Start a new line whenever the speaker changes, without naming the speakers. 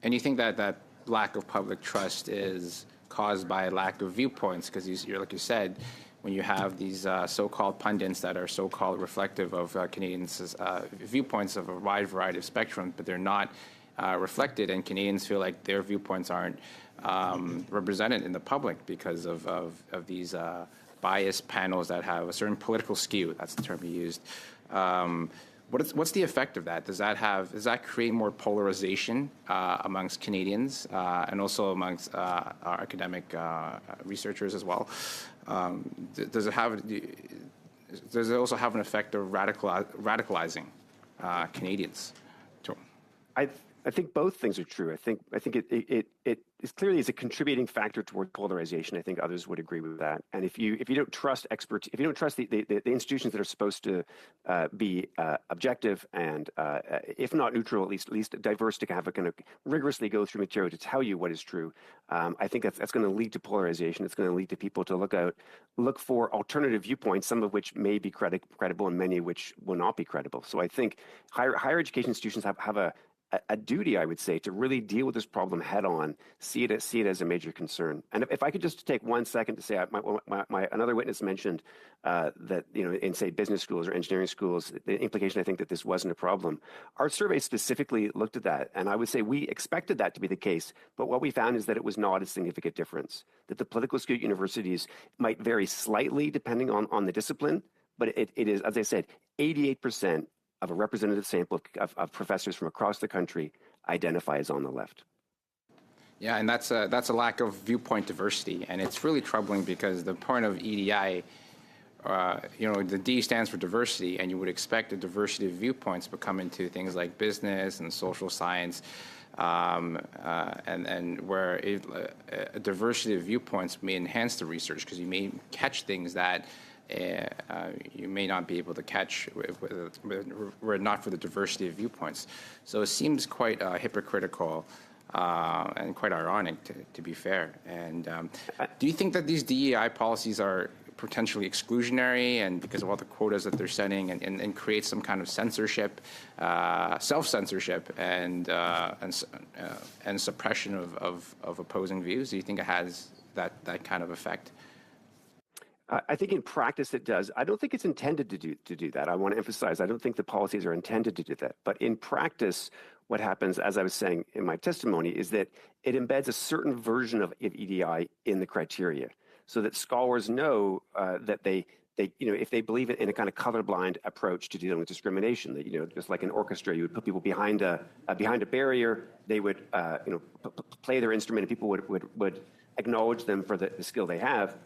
And you think that that lack of public trust is caused by a lack of viewpoints? Because you're, like you said, when you have these so-called pundits that are so-called reflective of Canadians' viewpoints of a wide variety of spectrum, but they're not reflected, and Canadians feel like their viewpoints aren't represented in the public because of these biased panels that have a certain political skew. That's the term you used. What's the effect of that? Does that create more polarization amongst Canadians and also amongst our academic researchers as well? Does it also have an effect of radicalizing Canadians?
I think both things are true. I think it is clearly is a contributing factor toward polarization. I think others would agree with that. And if you don't trust experts, if you don't trust the institutions that are supposed to be objective and if not neutral, at least diverse, to have a kind of rigorously go through material to tell you what is true, I think that's going to lead to polarization. It's going to lead to people to look for alternative viewpoints, some of which may be credible and many of which will not be credible. So I think higher education institutions have a duty, I would say, to really deal with this problem head on, see it as a major concern. And if I could just take 1 second to say, another witness mentioned that, in say business schools or engineering schools, the implication I think that this wasn't a problem. Our survey specifically looked at that, and I would say we expected that to be the case, but what we found is that it was not a significant difference. That the political skewed universities might vary slightly depending on the discipline, but it is, as I said, 88% of a representative sample of professors from across the country identify as on the left.
Yeah, and that's a lack of viewpoint diversity, and it's really troubling because the point of EDI, the D stands for diversity, and you would expect a diversity of viewpoints to come into things like business and social science, and where a diversity of viewpoints may enhance the research because you may catch things that you may not be able to catch were it not for the diversity of viewpoints. So it seems quite hypocritical and quite ironic, to be fair. And do you think that these DEI policies are potentially exclusionary, and because of all the quotas that they're setting, and create some kind of censorship, self-censorship, and suppression of opposing views? Do you think it has that kind of effect?
I think in practice it does. I don't think it's intended to do that. I want to emphasize, I don't think the policies are intended to do that. But in practice, what happens, as I was saying in my testimony, is that it embeds a certain version of EDI in the criteria, so that scholars know that they if they believe in a kind of colorblind approach to dealing with discrimination, that just like an orchestra, you would put people behind a barrier, they would play their instrument, and people would acknowledge them for the skill they have.